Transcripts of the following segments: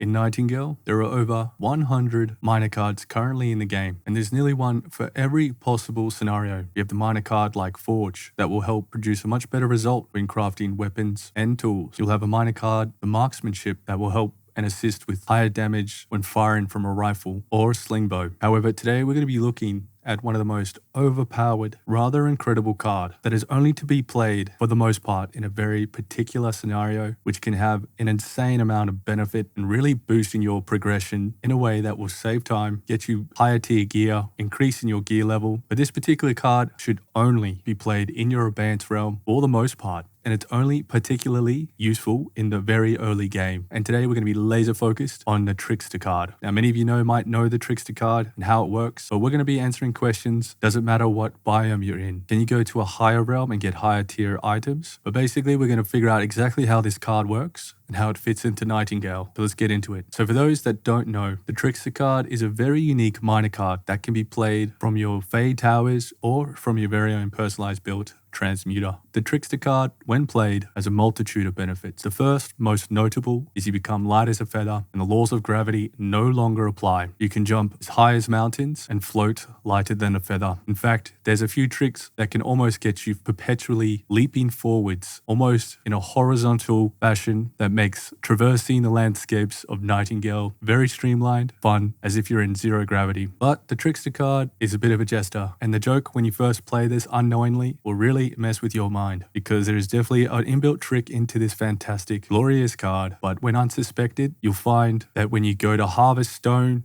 in Nightingale, there are over 100 miner cards currently in the game, and there's nearly one for every possible scenario. You have the miner card like Forge that will help produce a much better result when crafting weapons and tools. You'll have a miner card, the Marksmanship, that will help and assist with higher damage when firing from a rifle or sling bow. However, today we're going to be looking at one of the most overpowered, rather incredible card that is only to be played for the most part in a very particular scenario, which can have an insane amount of benefit and really boosting your progression in a way that will save time, get you higher tier gear, increasing your gear level. But this particular card should only be played in your Abeyance Realm for the most part, and it's only particularly useful in the very early game. And today we're going to be laser focused on the Trickster card. Now, many of you might know the Trickster card and how it works, so we're going to be answering questions. Doesn't matter what biome you're in. Can you go to a higher realm and get higher tier items? But basically, we're going to figure out exactly how this card works and how it fits into Nightingale. So let's get into it. So for those that don't know, the Trickster card is a very unique miner card that can be played from your Fade Towers or from your very own personalized build transmuter. The Trickster card, when played, has a multitude of benefits. The first, most notable, is you become light as a feather and the laws of gravity no longer apply. You can jump as high as mountains and float lighter than a feather. In fact, there's a few tricks that can almost get you perpetually leaping forwards, almost in a horizontal fashion that makes traversing the landscapes of Nightingale very streamlined, fun, as if you're in zero gravity. But the Trickster card is a bit of a jester, and the joke when you first play this unknowingly will really mess with your mind, because there is definitely an inbuilt trick into this fantastic, glorious card. But when unsuspected, you'll find that when you go to harvest stone,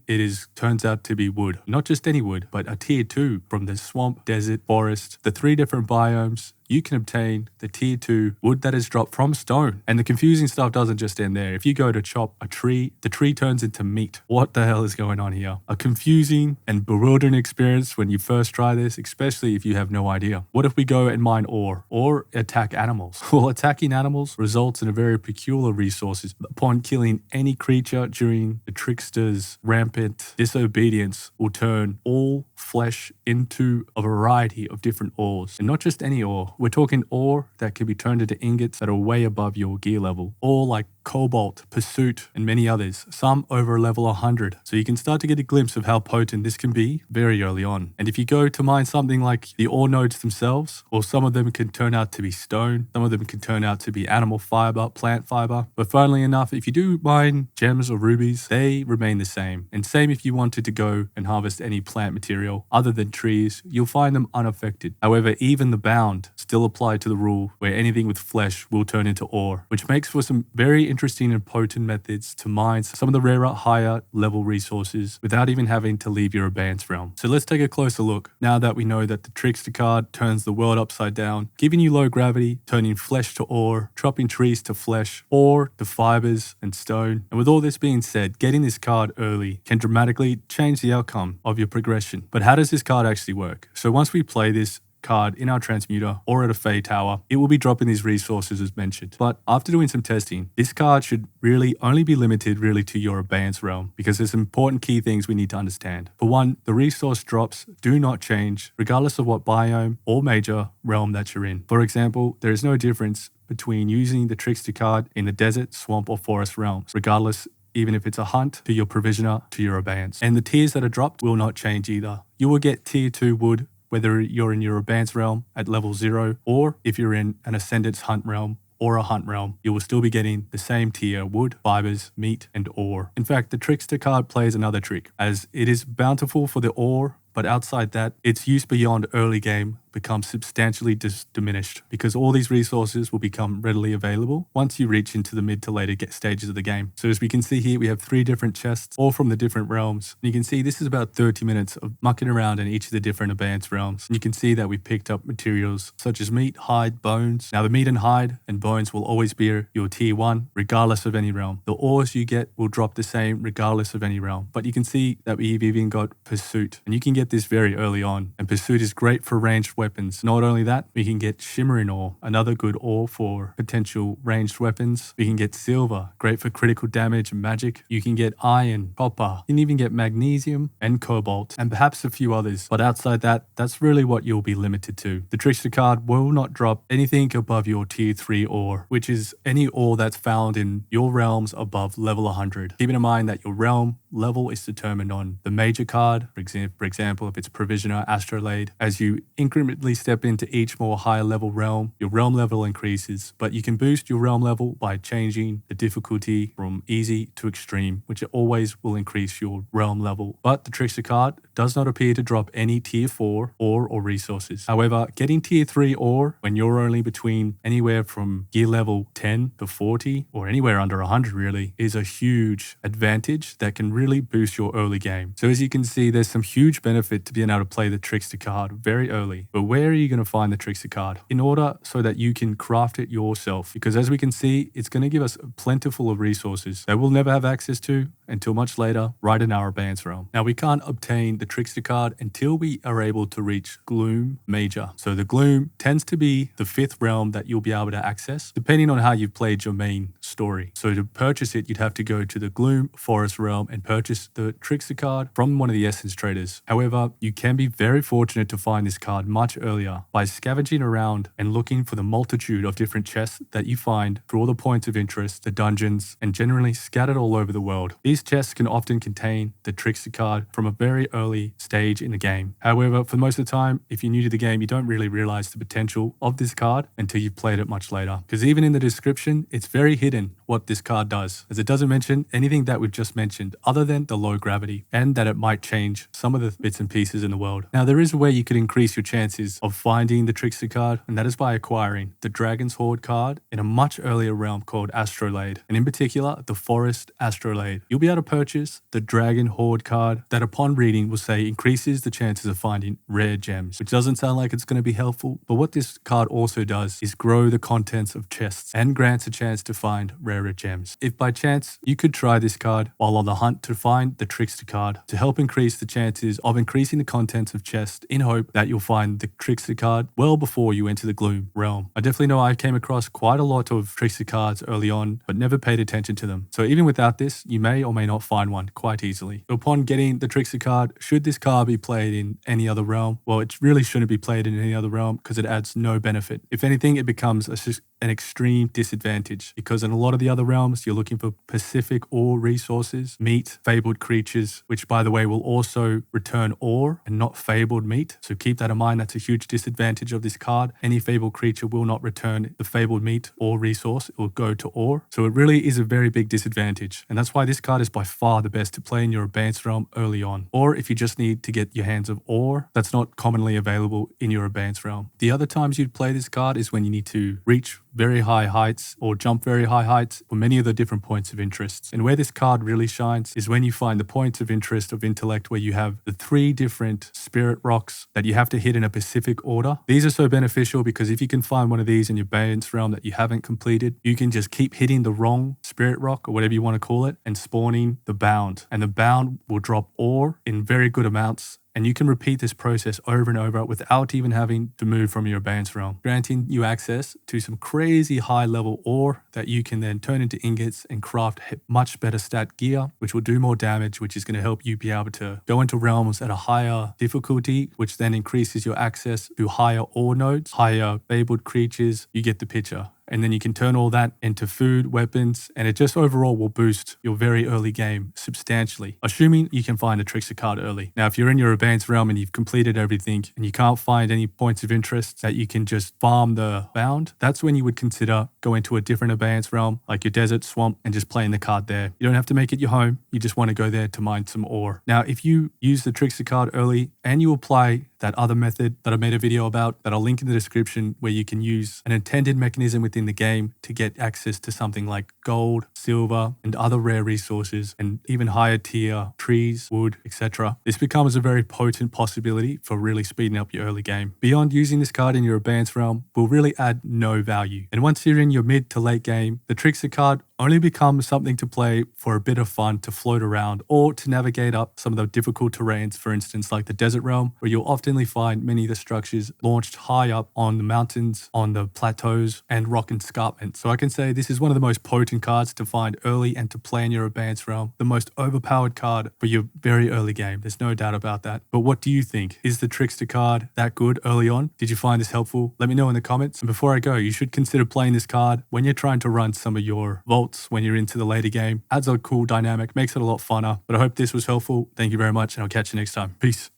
turns out to be wood. Not just any wood, but a tier 2 from the swamp, desert, forest, the 3 different biomes. You can obtain the tier 2 wood that is dropped from stone. And the confusing stuff doesn't just end there. If you go to chop a tree, the tree turns into meat. What the hell is going on here? A confusing and bewildering experience when you first try this, especially if you have no idea. What if we go and mine ore or attack animals? Well, attacking animals results in a very peculiar resources. Upon killing any creature during the trickster's rampant disobedience will turn all flesh into a variety of different ores. And not just any ore. We're talking ore that can be turned into ingots that are way above your gear level. Ore like cobalt, pursuit, and many others, some over level 100. So you can start to get a glimpse of how potent this can be very early on. And if you go to mine something like the ore nodes themselves, or some of them can turn out to be stone, some of them can turn out to be animal fiber, plant fiber. But funnily enough, if you do mine gems or rubies, they remain the same. And same if you wanted to go and harvest any plant material other than trees, you'll find them unaffected. However, even the bound still apply to the rule where anything with flesh will turn into ore, which makes for some very interesting and potent methods to mine some of the rarer, higher level resources without even having to leave your Abeyance Realm. So let's take a closer look now that we know that the Trickster card turns the world upside down, giving you low gravity, turning flesh to ore, chopping trees to flesh, ore to fibers and stone. And with all this being said, getting this card early can dramatically change the outcome of your progression. But how does this card actually work? So once we play this card in our transmuter or at a Fade Tower, it will be dropping these resources as mentioned. But after doing some testing, this card should really only be limited really to your Abeyance Realm, because there's some important key things we need to understand. For one, the resource drops do not change regardless of what biome or major realm that you're in. For example, there is no difference between using the Trickster card in the desert, swamp, or forest realms, regardless, even if it's a hunt to your provisioner to your Abeyance. And the tiers that are dropped will not change either. You will get tier 2 wood whether you're in your Abeyance Realm at level 0, or if you're in an Ascendant's Hunt Realm or a Hunt Realm, you will still be getting the same tier: wood, fibers, meat, and ore. In fact, the Trickster card plays another trick, as it is bountiful for the ore, but outside that, its use beyond early game becomes substantially diminished, because all these resources will become readily available once you reach into the mid to later stages of the game. So as we can see here, we have 3 different chests, all from the different realms. And you can see this is about 30 minutes of mucking around in each of the different Abeyance realms. And you can see that we've picked up materials such as meat, hide, bones. Now the meat and hide and bones will always be your tier 1, regardless of any realm. The ores you get will drop the same regardless of any realm. But you can see that we've even got pursuit, and you can get get this very early on, and Pursuit is great for ranged weapons. Not only that, we can get Shimmering Ore, another good ore for potential ranged weapons. We can get Silver, great for critical damage and magic. You can get Iron, Copper, you can even get Magnesium and Cobalt, and perhaps a few others. But outside that, that's really what you'll be limited to. The Trickster card will not drop anything above your tier 3 ore, which is any ore that's found in your realms above level 100. Keeping in mind that your realm level is determined on the major card. For example, if it's Provisioner, Astrolabe, as you incrementally step into each more higher level realm, your realm level increases, but you can boost your realm level by changing the difficulty from easy to extreme, which always will increase your realm level. But the Trickster card does not appear to drop any tier 4 ore or resources. However, getting tier 3 ore when you're only between anywhere from gear level 10 to 40 or anywhere under 100 really is a huge advantage that can really boost your early game. So as you can see, there's some huge benefit to being able to play the Trickster card very early. But where are you going to find the Trickster card? In order so that you can craft it yourself, because as we can see, it's going to give us plentiful of resources that we'll never have access to until much later, right in our Abeyance Realm. Now, we can't obtain the Trickster card until we are able to reach Gloom Major. So the Gloom tends to be the 5th realm that you'll be able to access, depending on how you've played your main story. So to purchase it, you'd have to go to the Gloom Forest realm and purchase the Trickster card from one of the Essence traders. However, you can be very fortunate to find this card much earlier by scavenging around and looking for the multitude of different chests that you find through all the points of interest, the dungeons, and generally scattered all over the world. These chests can often contain the Trickster card from a very early stage in the game. However, for most of the time, if you're new to the game, you don't really realize the potential of this card until you've played it much later. Because even in the description, it's very hidden what this card does, as it doesn't mention anything that we've just mentioned other than the low gravity and that it might change some of the bits and pieces in the world. Now, there is a way you could increase your chances of finding the Trickster card, and that is by acquiring the Dragon's Hoard card in a much earlier realm called Astrolabe, and in particular, the Forest Astrolabe. You'll be able to purchase the Dragon Hoard card that upon reading will say increases the chances of finding rare gems, which doesn't sound like it's going to be helpful, but what this card also does is grow the contents of chests and grants a chance to find rarer gems. If by chance you could try this card while on the hunt to find the Trickster card to help increase the chances of increasing the contents of chests in hope that you'll find the Trickster card well before you enter the Gloom realm. I definitely know I came across quite a lot of Trickster cards early on, but never paid attention to them. So even without this, you may or may not find one quite easily. Upon getting the Trickster card, should this card be played in any other realm? Well, it really shouldn't be played in any other realm because it adds no benefit. If anything, it becomes an extreme disadvantage because in a lot of the other realms, you're looking for Pacific ore resources, meat, fabled creatures, which by the way will also return ore and not fabled meat. So keep that in mind. That's a huge disadvantage of this card. Any fabled creature will not return the fabled meat or resource. It will go to ore. So it really is a very big disadvantage. And that's why this card is by far the best to play in your Abeyance Realm early on. Or if you just need to get your hands of ore, that's not commonly available in your Abeyance Realm. The other times you'd play this card is when you need to reach very high heights or jump very high heights for many of the different points of interest. And where this card really shines is when you find the points of interest of intellect where you have the 3 different spirit rocks that you have to hit in a specific order. These are so beneficial because if you can find one of these in your Abeyance Realm that you haven't completed, you can just keep hitting the wrong spirit rock or whatever you want to call it and spawning the bound. And the bound will drop ore in very good amounts. And you can repeat this process over and over without even having to move from your Abeyance Realm, granting you access to some crazy high level ore that you can then turn into ingots and craft much better stat gear, which will do more damage, which is going to help you be able to go into realms at a higher difficulty, which then increases your access to higher ore nodes, higher fabled creatures. You get the picture. And then you can turn all that into food, weapons, and it just overall will boost your very early game substantially, assuming you can find a Trickster card early. Now, if you're in your Abeyance Realm and you've completed everything and you can't find any points of interest that you can just farm the bound, that's when you would consider going to a different Abeyance Realm, like your desert, swamp, and just playing the card there. You don't have to make it your home. You just want to go there to mine some ore. Now, if you use the Trickster card early and you apply that other method that I made a video about that I'll link in the description where you can use an intended mechanism within the game to get access to something like gold, silver, and other rare resources and even higher tier trees, wood, etc. This becomes a very potent possibility for really speeding up your early game. Beyond using this card in your Abeyance Realm will really add no value. And once you're in your mid to late game, the Trickster card only becomes something to play for a bit of fun to float around or to navigate up some of the difficult terrains, for instance, like the Desert Realm, where you'll oftenly find many of the structures launched high up on the mountains, on the plateaus, and rock escarpment. So I can say this is one of the most potent cards to find early and to play in your Abeyance Realm, the most overpowered card for your very early game. There's no doubt about that. But what do you think? Is the Trickster card that good early on? Did you find this helpful? Let me know in the comments. And before I go, you should consider playing this card when you're trying to run some of your vaults when you're into the later game. Adds a cool dynamic, makes it a lot funner. But I hope this was helpful. Thank you very much, and I'll catch you next time. Peace.